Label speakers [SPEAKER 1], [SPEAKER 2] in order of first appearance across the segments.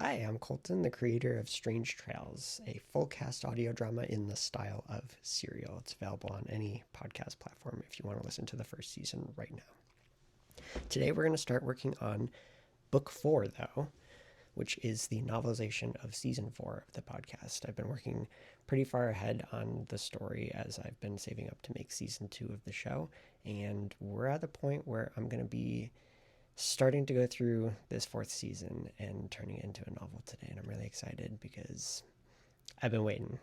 [SPEAKER 1] Hi, I'm Colton, the creator of Strange Trails, a full cast audio drama in the style of Serial. It's available on any podcast platform if you want to listen to the first season right now. Today we're going to start working on book 4, though, which is the novelization of season 4 of the podcast. I've been working pretty far ahead on the story as I've been saving up to make season 2 of the show, and we're at the point where I'm going to be starting to go through this 4th season and turning it into a novel today, and I'm really excited because I've been waiting.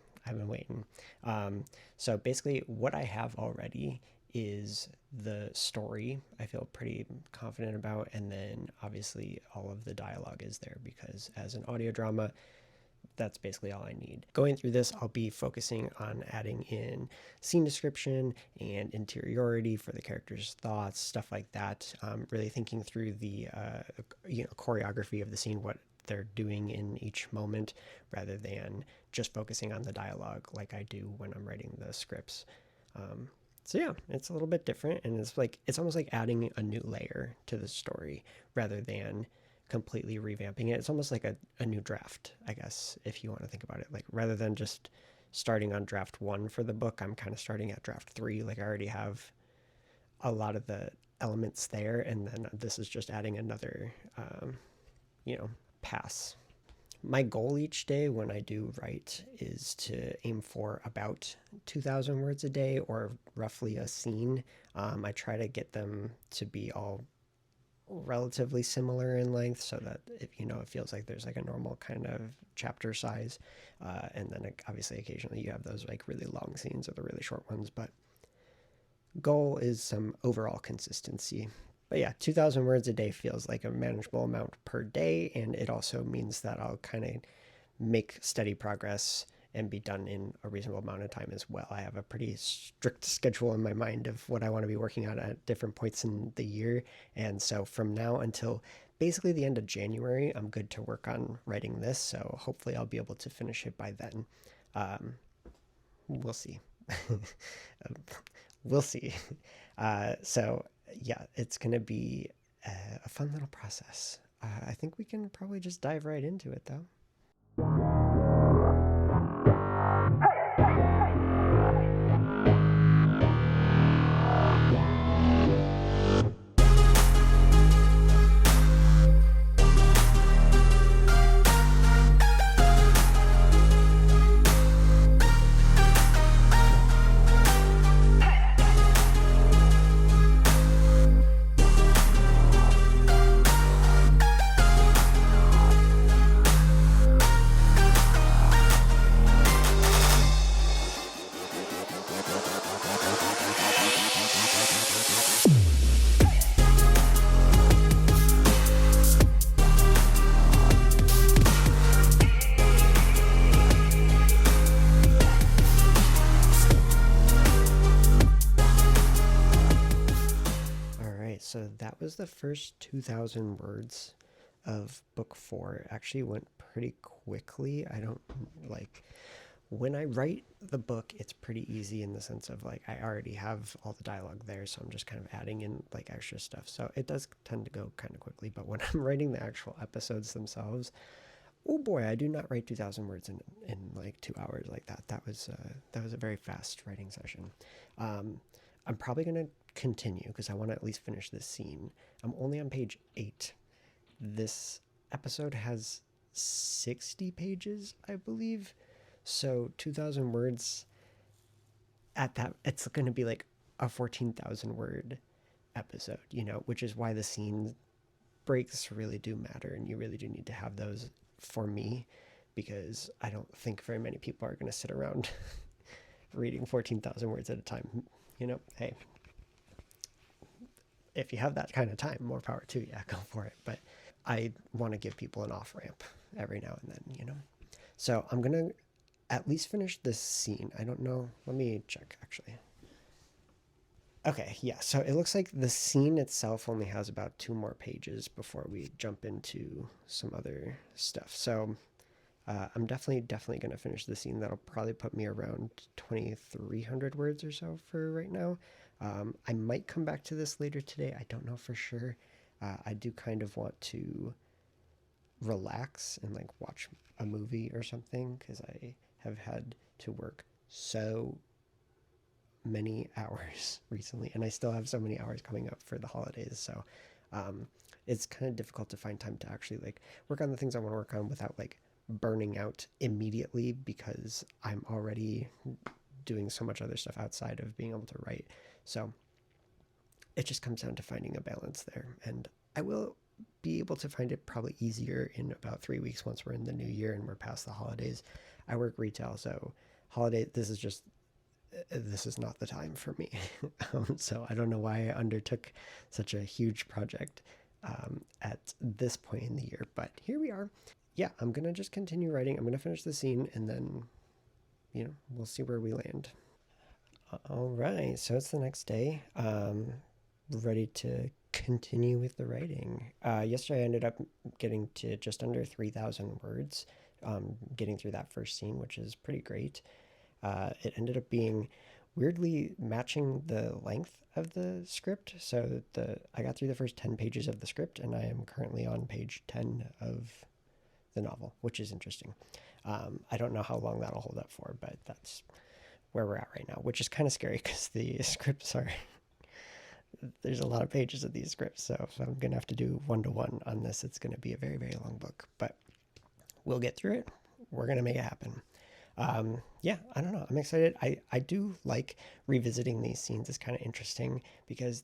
[SPEAKER 1] So basically what I have already is the story I feel pretty confident about, and then obviously all of the dialogue is there because as an audio drama, that's basically all I need. Going through this, I'll be focusing on adding in scene description and interiority for the characters' thoughts, stuff like that. Really thinking through the choreography of the scene, what they're doing in each moment, rather than just focusing on the dialogue like I do when I'm writing the scripts. So yeah, it's a little bit different, and it's almost like adding a new layer to the story rather than completely revamping it. It's almost like a new draft, I guess, if you want to think about it. Like rather than just starting on draft 1 for the book, I'm kind of starting at draft 3. Like I already have a lot of the elements there, and then this is just adding another, pass. My goal each day when I do write is to aim for about 2,000 words a day, or roughly a scene. I try to get them to be all relatively similar in length so that it feels like there's like a normal kind of chapter size, and then obviously occasionally you have those like really long scenes or the really short ones, but goal is some overall consistency. But yeah, 2,000 words a day feels like a manageable amount per day, and it also means that I'll kind of make steady progress and be done in a reasonable amount of time as well. I have a pretty strict schedule in my mind of what I want to be working on at different points in the year. And so from now until basically the end of January, I'm good to work on writing this. So hopefully I'll be able to finish it by then. We'll see. We'll see. So yeah, it's going to be a fun little process. I think we can probably just dive right into it though. So that was the first 2,000 words of book 4. It actually went pretty quickly. I don't like when I write the book, it's pretty easy in the sense of like I already have all the dialogue there, so I'm just kind of adding in like extra stuff. So it does tend to go kind of quickly. But when I'm writing the actual episodes themselves, oh boy, I do not write 2,000 words in like 2 hours like that. That was a very fast writing session. I'm probably going to continue because I want to at least finish this scene. I'm only on page 8. This episode has 60 pages, I believe. So 2,000 words at that, it's going to be like a 14,000 word episode, which is why the scene breaks really do matter. And you really do need to have those for me, because I don't think very many people are going to sit around reading 14,000 words at a time. Hey, if you have that kind of time, more power to you, go for it. But I want to give people an off ramp every now and then, So I'm going to at least finish this scene. I don't know. Let me check actually. Okay, yeah, so it looks like the scene itself only has about 2 more pages before we jump into some other stuff. So I'm definitely going to finish the scene. That'll probably put me around 2,300 words or so for right now. I might come back to this later today. I don't know for sure. I do kind of want to relax and like watch a movie or something, because I have had to work so many hours recently, and I still have so many hours coming up for the holidays. So um, it's kind of difficult to find time to actually like work on the things I want to work on without like burning out immediately, because I'm already doing so much other stuff outside of being able to write. So it just comes down to finding a balance there. And I will be able to find it probably easier in about 3 weeks once we're in the new year and we're past the holidays. I work retail, so holiday, this is not the time for me. So I don't know why I undertook such a huge project at this point in the year, but here we are. Yeah, I'm gonna just continue writing. I'm gonna finish the scene, and then we'll see where we land. All right, so it's the next day. Ready to continue with the writing. Yesterday I ended up getting to just under 3,000 words, getting through that first scene, which is pretty great. It ended up being weirdly matching the length of the script. So I got through the first 10 pages of the script, and I am currently on page 10 of the novel, which is interesting. I don't know how long that'll hold up for, but that's where we're at right now, which is kind of scary because the scripts are there's a lot of pages of these scripts. So if I'm going to have to do 1-to-1 on this, it's going to be a very, very long book, but we'll get through it. We're going to make it happen. Yeah, I don't know. I'm excited. I do like revisiting these scenes. It's kind of interesting because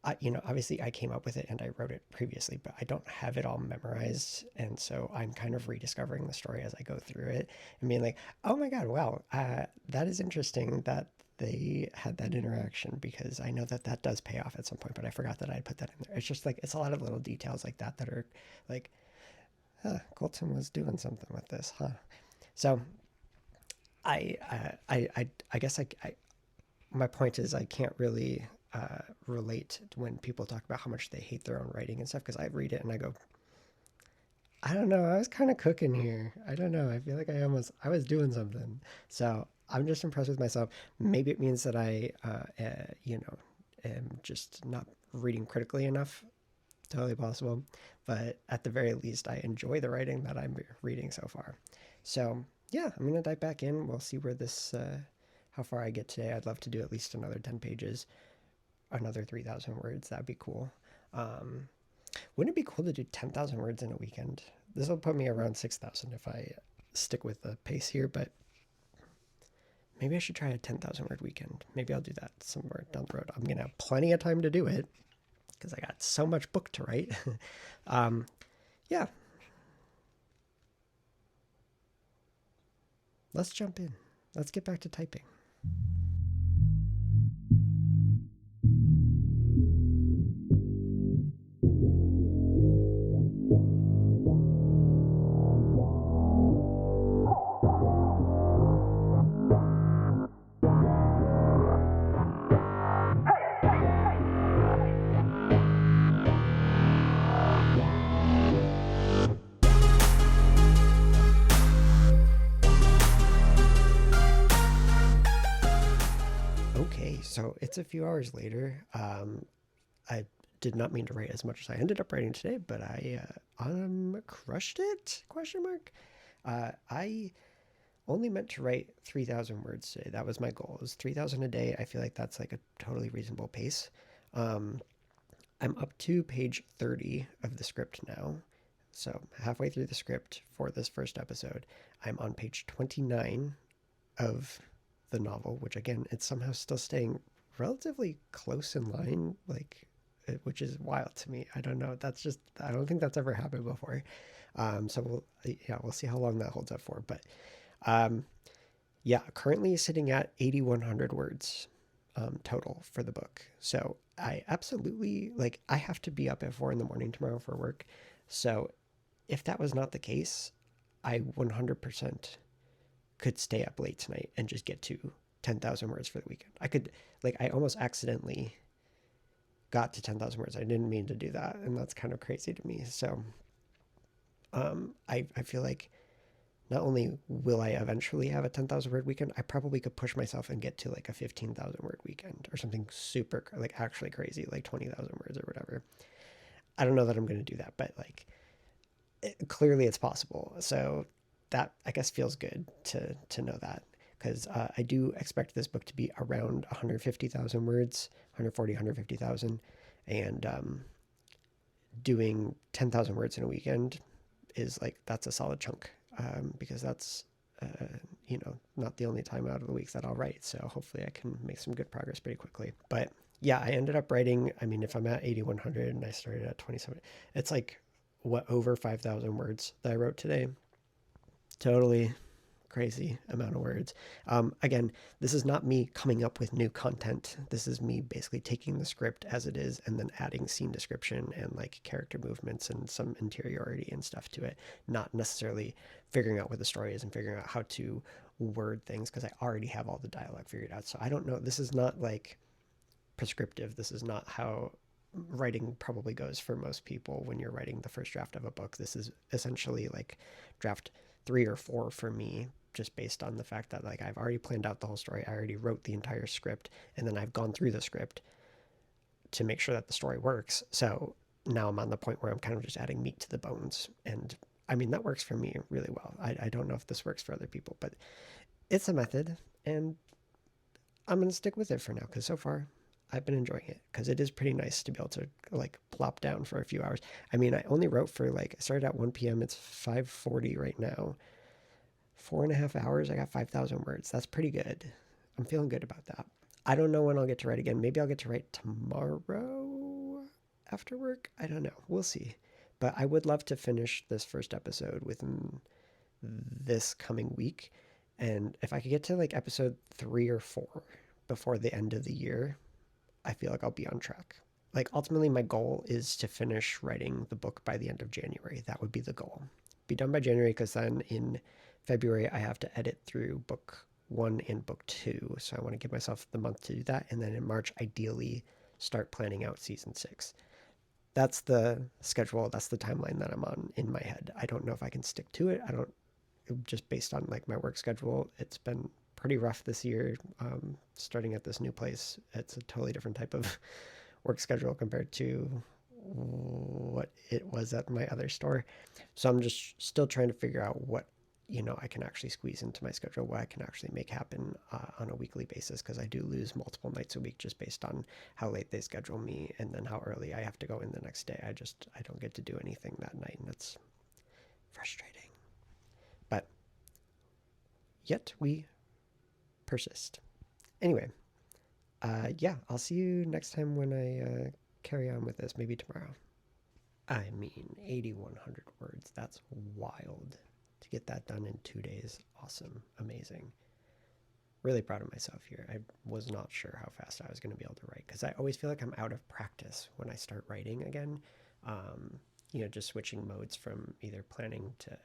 [SPEAKER 1] obviously I came up with it and I wrote it previously, but I don't have it all memorized. And so I'm kind of rediscovering the story as I go through it and being like, oh my God, wow, that is interesting that they had that interaction, because I know that that does pay off at some point, but I forgot that I put that in there. It's just like, it's a lot of little details like that are like, huh, Colton was doing something with this, huh? So I guess my point is I can't really relate when people talk about how much they hate their own writing and stuff, because I read it and I go, I don't know, I was kind of cooking here. I don't know. I feel like I was doing something. So I'm just impressed with myself. Maybe it means that I, am just not reading critically enough. Totally possible. But at the very least, I enjoy the writing that I'm reading so far. So yeah, I'm gonna dive back in. We'll see where how far I get today. I'd love to do at least another 10 pages, another 3,000 words. That'd be cool. Um, wouldn't it be cool to do 10,000 words in a weekend? This will put me around 6,000 if I stick with the pace here, but maybe I should try a 10,000 word weekend. Maybe I'll do that somewhere down the road. I'm gonna have plenty of time to do it because I got so much book to write. um, yeah, let's jump in. Let's get back to typing. Okay, so it's a few hours later. I did not mean to write as much as I ended up writing today, but I crushed it? Question mark. I only meant to write 3,000 words today. That was my goal. It was 3,000 a day. I feel like that's like a totally reasonable pace. Um, I'm up to page 30 of the script now. So halfway through the script for this first episode. I'm on page 29 of the novel, which again, it's somehow still staying relatively close in line, like, which is wild to me. I don't know. I don't think that's ever happened before. So we'll see how long that holds up for. But um, yeah, currently sitting at 8,100 words total for the book. So I absolutely, like, I have to be up at 4 in the morning tomorrow for work. So if that was not the case, I 100% could stay up late tonight and just get to 10,000 words for the weekend. I almost accidentally got to 10,000 words. I didn't mean to do that. And that's kind of crazy to me. So I feel like not only will I eventually have a 10,000 word weekend, I probably could push myself and get to like a 15,000 word weekend or something super, like, actually crazy, like 20,000 words or whatever. I don't know that I'm going to do that, but like, clearly it's possible. So that, I guess, feels good to know that, because I do expect this book to be around 150,000 words, 140, 150,000, and doing 10,000 words in a weekend is like, that's a solid chunk, because that's not the only time out of the week that I'll write. So hopefully I can make some good progress pretty quickly. But yeah, I ended up writing, I mean, if I'm at 8,100 and I started at 27, it's like, what, over 5,000 words that I wrote today. Totally crazy amount of words. Again, this is not me coming up with new content. This is me basically taking the script as it is and then adding scene description and like character movements and some interiority and stuff to it. Not necessarily figuring out what the story is and figuring out how to word things, because I already have all the dialogue figured out. So I don't know. This is not like prescriptive. This is not how writing probably goes for most people when you're writing the first draft of a book. This is essentially like draft 3 or 4 for me, just based on the fact that like I've already planned out the whole story. I already wrote the entire script, and then I've gone through the script to make sure that the story works. So now I'm on the point where I'm kind of just adding meat to the bones. And I mean, that works for me really well. I don't know if this works for other people, but it's a method, and I'm going to stick with it for now, because so far I've been enjoying it, because it is pretty nice to be able to like plop down for a few hours. I mean, I only wrote for like, I started at 1 p.m. It's 5:40 right now. 4.5 hours, I got 5,000 words. That's pretty good. I'm feeling good about that. I don't know when I'll get to write again. Maybe I'll get to write tomorrow after work. I don't know. We'll see. But I would love to finish this first episode within this coming week. And if I could get to like episode 3 or 4 before the end of the year, I feel like I'll be on track. Like, ultimately, my goal is to finish writing the book by the end of January. That would be the goal. Be done by January, because then in February I have to edit through book 1 and book 2. So I want to give myself the month to do that. And then in March, ideally, start planning out season 6. That's the schedule. That's the timeline that I'm on in my head. I don't know if I can stick to it. I don't, just based on like my work schedule, it's been pretty rough this year. Starting at this new place, it's a totally different type of work schedule compared to what it was at my other store. So I'm just still trying to figure out what I can actually squeeze into my schedule, what I can actually make happen on a weekly basis, because I do lose multiple nights a week just based on how late they schedule me and then how early I have to go in the next day. I don't get to do anything that night, and it's frustrating. But yet we persist. Anyway, yeah, I'll see you next time when I carry on with this, maybe tomorrow. I mean, 8,100 words. That's wild. To get that done in 2 days. Awesome. Amazing. Really proud of myself here. I was not sure how fast I was going to be able to write, because I always feel like I'm out of practice when I start writing again. Just switching modes from either planning to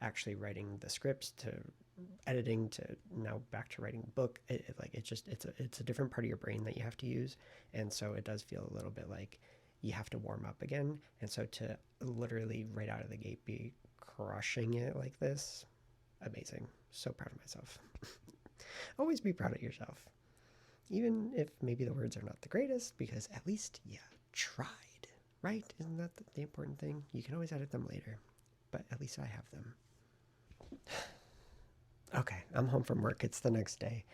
[SPEAKER 1] actually writing the scripts to editing to now back to writing a book. It's a different part of your brain that you have to use, and so it does feel a little bit like you have to warm up again. And so to literally right out of the gate be crushing it like this, amazing. So proud of myself. Always be proud of yourself, even if maybe the words are not the greatest, because at least you tried, right? Isn't that the important thing? You can always edit them later, but at least I have them. Okay, I'm home from work. It's the next day.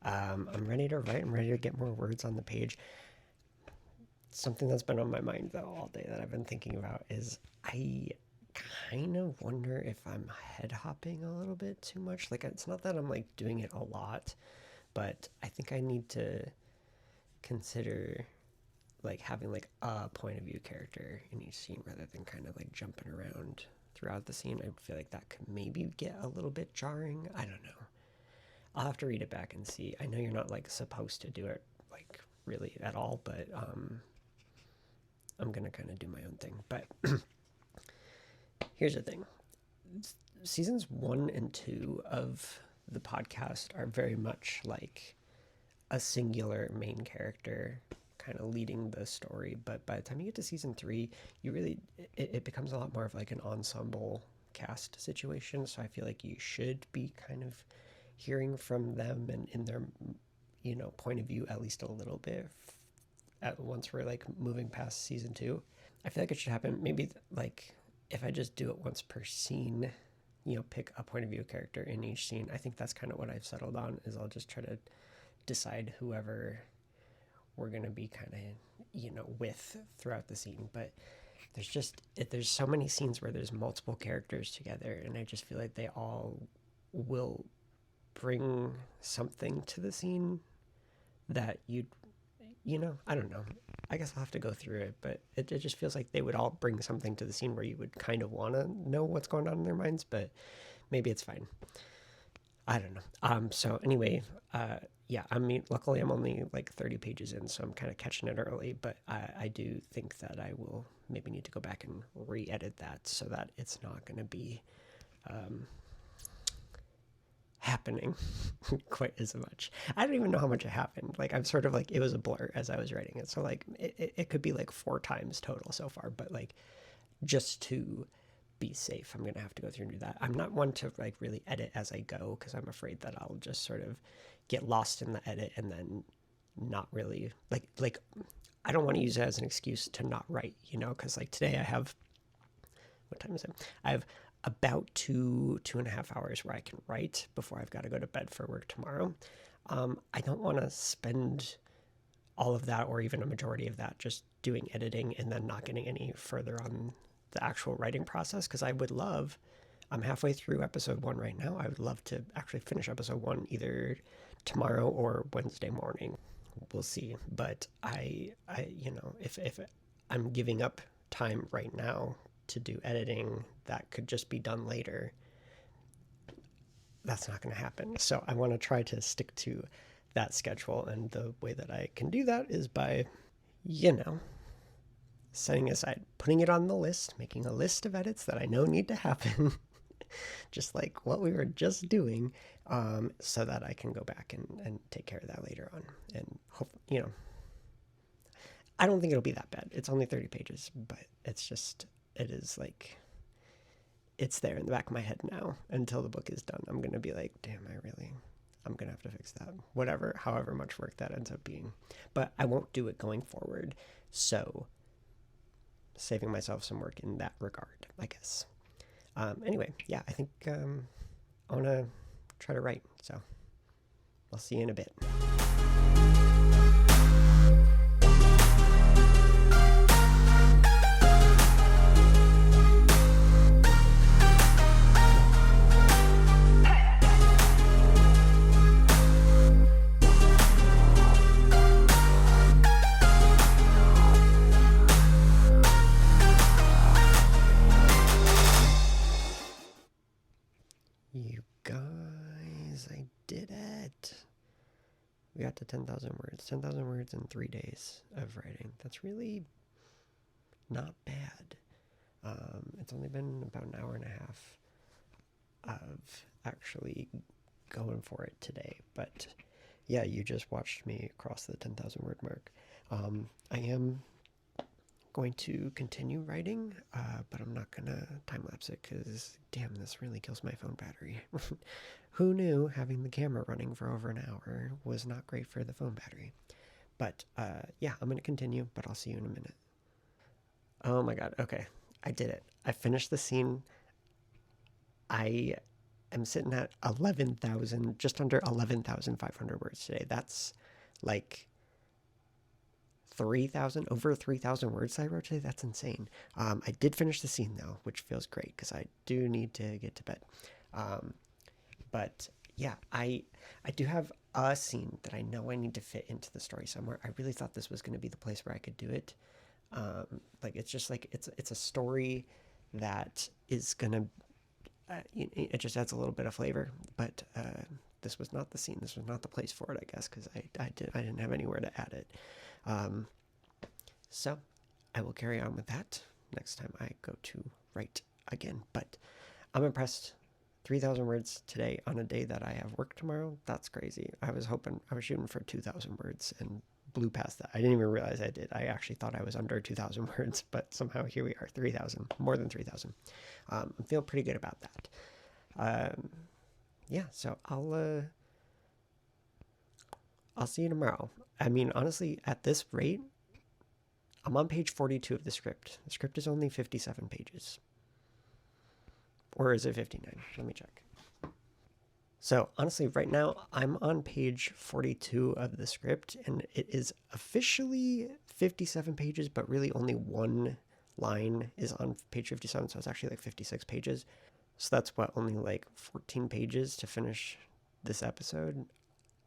[SPEAKER 1] I'm ready to write. I'm ready to get more words on the page. Something that's been on my mind, though, all day that I've been thinking about is I kind of wonder if I'm head hopping a little bit too much. Like, it's not that I'm like doing it a lot, but I think I need to consider like having like a point of view character in each scene rather than kind of like jumping around throughout the scene. I feel like that could maybe get a little bit jarring. I don't know. I'll have to read it back and see. I know you're not like supposed to do it like really at all, but I'm gonna kind of do my own thing. But here's the thing: seasons 1 and 2 of the podcast are very much like a singular main character kind of leading the story. But by the time you get to season 3, you really it becomes a lot more of like an ensemble cast situation. So I feel like you should be kind of hearing from them and in their point of view at least a little bit at once we're like moving past season 2. I feel like it should happen maybe like if I just do it once per scene, pick a point of view character in each scene, I think that's kind of what I've settled on, is I'll just try to decide whoever we're going to be kind of, with throughout the scene. But there's so many scenes where there's multiple characters together, and I just feel like they all will bring something to the scene that I don't know. I guess I'll have to go through it, but it just feels like they would all bring something to the scene where you would kind of want to know what's going on in their minds, but maybe it's fine. I don't know. So anyway, yeah, I mean, luckily I'm only like 30 pages in, so I'm kind of catching it early, but I do think that I will maybe need to go back and re-edit that so that it's not going to be happening quite as much. I don't even know how much it happened. Like, I'm sort of like, it was a blur as I was writing it. So like, it could be like 4 times total so far, but like, just to be safe, I'm going to have to go through and do that. I'm not one to like really edit as I go, because I'm afraid that I'll just sort of get lost in the edit and then not really like I don't want to use it as an excuse to not write, because like today I have, what time is it? I have about 2.5 hours where I can write before I've got to go to bed for work tomorrow. I don't want to spend all of that, or even a majority of that, just doing editing and then not getting any further on the actual writing process, because I'm halfway through episode 1 right now. I would love to actually finish episode 1 either tomorrow or Wednesday morning. We'll see. But I if I'm giving up time right now to do editing that could just be done later, that's not going to happen. So I want to try to stick to that schedule, and the way that I can do that is by, setting aside, putting it on the list, making a list of edits that I know need to happen, just like what we were just doing, so that I can go back and take care of that later on. And hope, I don't think it'll be that bad. It's only 30 pages, but it is like, it's there in the back of my head now. Until the book is done, I'm going to be like, damn, I'm going to have to fix that. However much work that ends up being. But I won't do it going forward. So saving myself some work in that regard, I guess. Anyway, yeah, I think I want to try to write. So I'll see you in a bit. You guys, I did it. We got to 10,000 words. 10,000 words in 3 days of writing. That's really not bad. It's only been about an hour and a half of actually going for it today. But yeah, you just watched me cross the 10,000 word mark. I am going to continue writing, but I'm not gonna time lapse it, because damn, this really kills my phone battery. Who knew having the camera running for over an hour was not great for the phone battery? But yeah, I'm gonna continue, but I'll see you in a minute. Oh my god, okay, I did it. I finished the scene. I am sitting at 11,000, just under 11,500 words today. That's like over 3,000 words I wrote today. That's insane. I did finish the scene though, which feels great, because I do need to get to bed. But yeah, I do have a scene that I know I need to fit into the story somewhere. I really thought this was going to be the place where I could do it. Like, it's just like, it's a story that is gonna, it just adds a little bit of flavor. But this was not the scene. This was not the place for it, I guess, because I didn't have anywhere to add it. So I will carry on with that next time I go to write again. But I'm impressed. 3,000 words today on a day that I have work tomorrow. That's crazy. I was shooting for 2,000 words and blew past that. I didn't even realize I did. I actually thought I was under 2,000 words, but somehow here we are, 3,000, more than 3,000. I feel pretty good about that. Yeah, so I'll see you tomorrow. I mean, honestly, at this rate, I'm on page 42 of the script. The script is only 57 pages. Or is it 59? Let me check. So honestly, right now I'm on page 42 of the script, and it is officially 57 pages, but really only one line is on page 57, so it's actually like 56 pages. So that's what, only like 14 pages to finish this episode.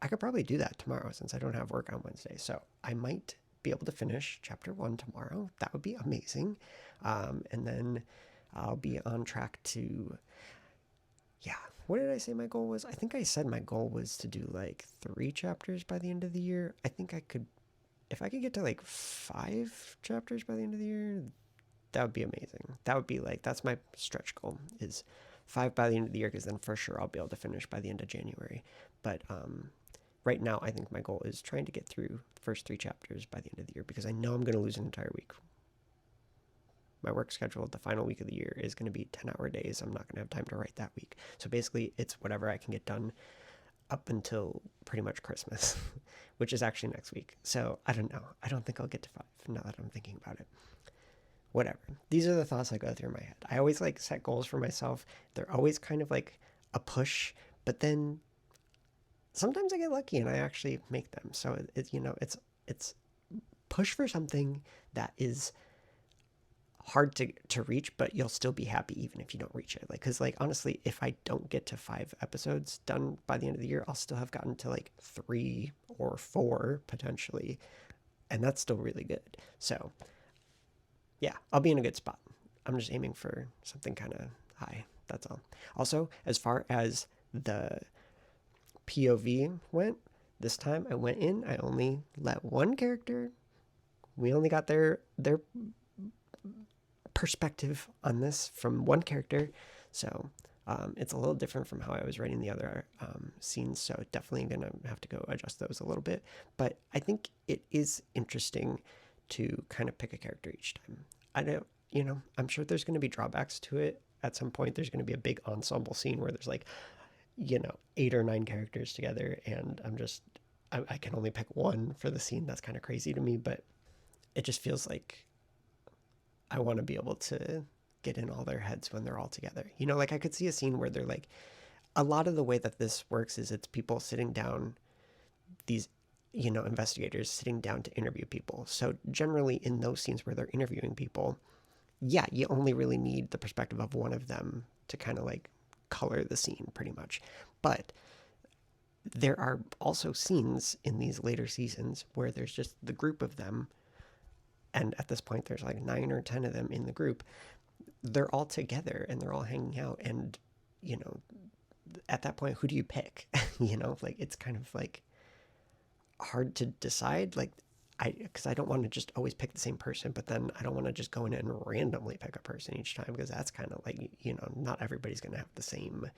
[SPEAKER 1] I could probably do that tomorrow since I don't have work on Wednesday. So I might be able to finish chapter 1 tomorrow. That would be amazing. And then I'll be on track to, yeah. What did I say my goal was? I think I said my goal was to do like 3 chapters by the end of the year. I think I could, if I could get to like 5 chapters by the end of the year, that would be amazing. That would be like, that's my stretch goal, is 5 by the end of the year, because then for sure I'll be able to finish by the end of January. But right now, I think my goal is trying to get through the first 3 chapters by the end of the year, because I know I'm going to lose an entire week. My work schedule, the final week of the year, is going to be 10-hour days. I'm not going to have time to write that week. So basically, it's whatever I can get done up until pretty much Christmas, which is actually next week. So I don't know. I don't think I'll get to 5 now that I'm thinking about it. Whatever. These are the thoughts that go through my head. I always like set goals for myself. They're always kind of like a push, but then sometimes I get lucky and I actually make them. So it's push for something that is hard to reach, but you'll still be happy even if you don't reach it. Like, because like honestly, if I don't get to 5 episodes done by the end of the year, I'll still have gotten to like 3 or 4 potentially, and that's still really good. So yeah, I'll be in a good spot. I'm just aiming for something kind of high. That's all. Also, as far as the POV went, this time I went in, I only let one character, we only got their perspective on this from one character. So it's a little different from how I was writing the other scenes. So definitely going to have to go adjust those a little bit. But I think it is interesting to kind of pick a character each time. I don't, I'm sure there's going to be drawbacks to it. At some point, there's going to be a big ensemble scene where there's like, 8 or 9 characters together, and I can only pick one for the scene. That's kind of crazy to me, but it just feels like I want to be able to get in all their heads when they're all together. Like I could see a scene where they're like, a lot of the way that this works is it's people sitting down, these, investigators sitting down to interview people. So generally in those scenes where they're interviewing people, yeah, you only really need the perspective of one of them to kind of like color the scene pretty much. But there are also scenes in these later seasons where there's just the group of them, and at this point there's like 9 or 10 of them in the group. They're all together and they're all hanging out, and at that point, who do you pick? Like it's kind of like hard to decide, like because I don't want to just always pick the same person, but then I don't want to just go in and randomly pick a person each time, because that's kind of like, not everybody's going to have the same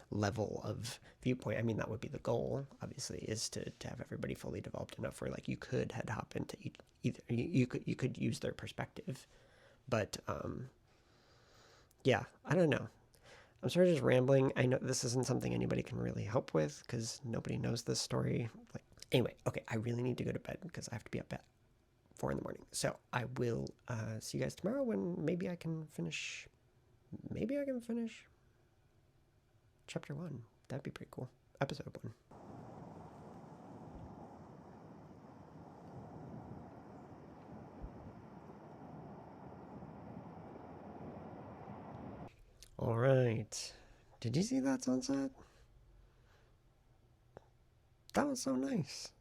[SPEAKER 1] level of viewpoint. I mean, that would be the goal, obviously, is to have everybody fully developed enough where like you could head hop into either, you could use their perspective. But yeah, I don't know. I'm sort of just rambling. I know this isn't something anybody can really help with because nobody knows this story. Like, anyway, okay, I really need to go to bed because I have to be up at 4 in the morning. So I will see you guys tomorrow when maybe I can finish chapter 1. That'd be pretty cool. Episode 1. All right. Did you see that sunset? That was so nice.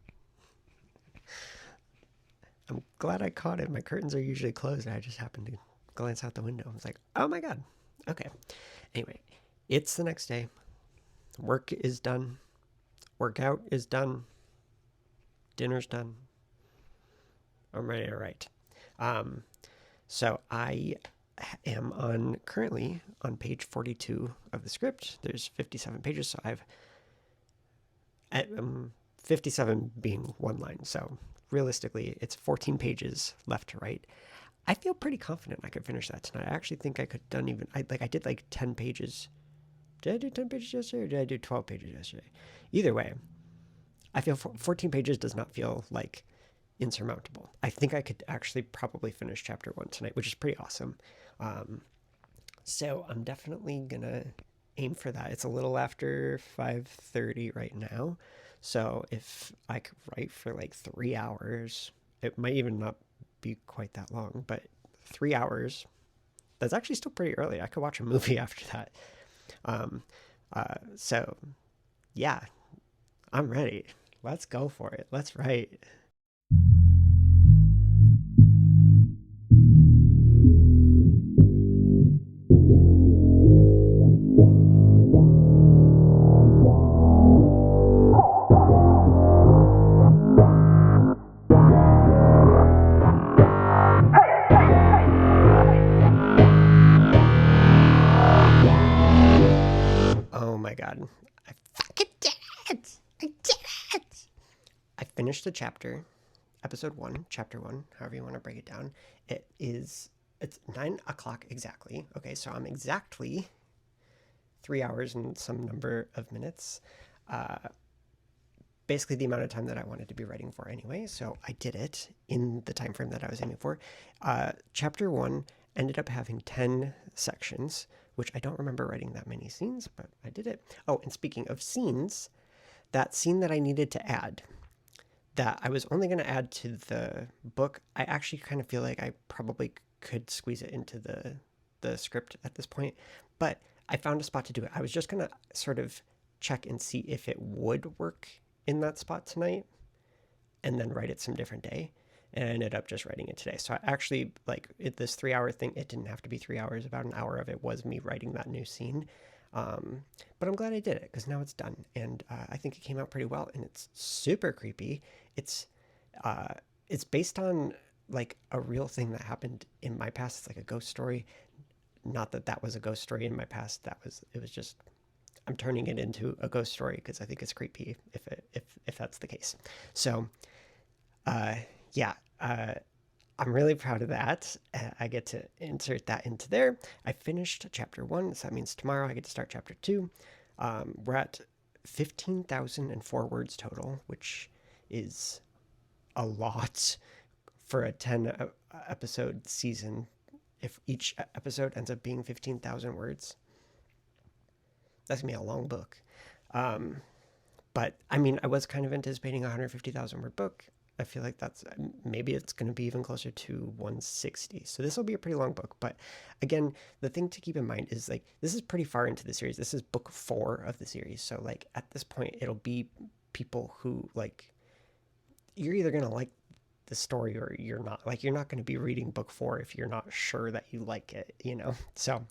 [SPEAKER 1] I'm glad I caught it. My curtains are usually closed. I just happened to glance out the window. I was like, oh my God. Okay. Anyway, it's the next day. Work is done. Workout is done. Dinner's done. I'm ready to write. So I am currently on page 42 of the script. There's 57 pages, so I've 57 being one line. So realistically, it's 14 pages left to write. I feel pretty confident I could finish that tonight. I actually think I could have done even, I did like 10 pages. Did I do 10 pages yesterday or did I do 12 pages yesterday? Either way, I feel 14 pages does not feel like insurmountable. I think I could actually probably finish chapter 1 tonight, which is pretty awesome. So I'm definitely gonna aim for that. It's a little after 5:30 right now. So if I could write for like 3 hours, it might even not be quite that long, but 3 hours, that's actually still pretty early. I could watch a movie after that. Um, so yeah, I'm ready. Let's go for it. Let's write. Oh my god. I fucking did it! I did it! I finished the chapter, episode one, chapter one, however you want to break it down. It's 9 o'clock exactly. Okay, so I'm exactly 3 hours and some number of minutes. Uh, Basically the amount of time that I wanted to be writing for anyway. So I did it in the time frame that I was aiming for. Chapter one ended up having 10 sections, which I don't remember writing that many scenes, but I did it. Oh, and speaking of scenes, that scene that I needed to add, that I was only going to add to the book, I actually kind of feel like I probably could squeeze it into the script at this point, but I found a spot to do it. I was just going to sort of check and see if it would work in that spot tonight and then write it some different day. And I ended up just writing it today. So I actually, like, this 3 hour thing, it didn't have to be 3 hours. About an hour of it was me writing that new scene. But I'm glad I did it because now it's done. And I think it came out pretty well. And it's super creepy. It's, uh, it's based on like a real thing that happened in my past. It's like a ghost story. Not that that was a ghost story in my past. It was just, I'm turning it into a ghost story because I think it's creepy if that's the case. So uh, yeah, I'm really proud of that. I get to insert that into there. I finished chapter one, so that means tomorrow I get to start chapter two. We're at 15,004 words total, which is a lot for a 10 episode season. If each episode ends up being 15,000 words, that's gonna be a long book. Um, But I mean, I was kind of anticipating a 150,000 word book. I feel like that's maybe it's going to be even closer to 160. So this will be a pretty long book. But again, the thing to keep in mind is like this is pretty far into the series. This is book 4 of the series. So like at this point, it'll be people who like you're either going to like the story or you're not. Like you're not going to be reading book 4 if you're not sure that you like it, you know? So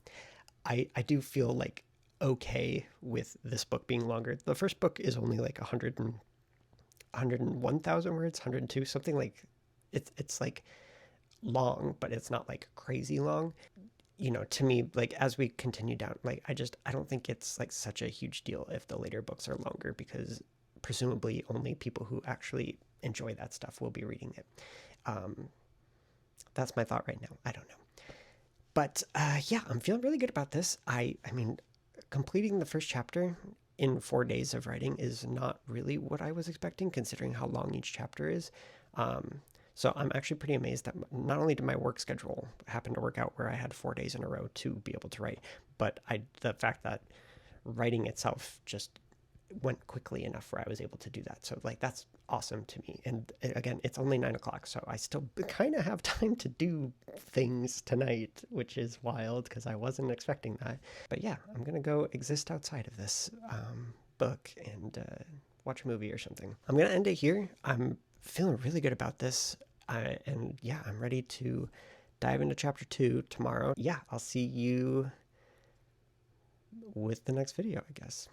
[SPEAKER 1] I do feel like okay with this book being longer. The first book is only like 101,000 words, 102, something like it's like long, but it's not like crazy long. You know, to me, like as we continue down, like I don't think it's like such a huge deal if the later books are longer because presumably only people who actually enjoy that stuff will be reading it. Um, that's my thought right now. I don't know. But yeah, I'm feeling really good about this. I mean, completing the first chapter in 4 days of writing is not really what I was expecting, considering how long each chapter is. Um, so I'm actually pretty amazed that not only did my work schedule happen to work out where I had 4 days in a row to be able to write, but the fact that writing itself just went quickly enough where I was able to do that. So like that's awesome to me. And again, it's only 9 o'clock, so I still kind of have time to do things tonight, which is wild because I wasn't expecting that. But yeah, I'm gonna go exist outside of this book and watch a movie or something. I'm gonna end it here. I'm feeling really good about this, and yeah, I'm ready to dive into chapter 2 tomorrow. Yeah, I'll see you with the next video, I guess.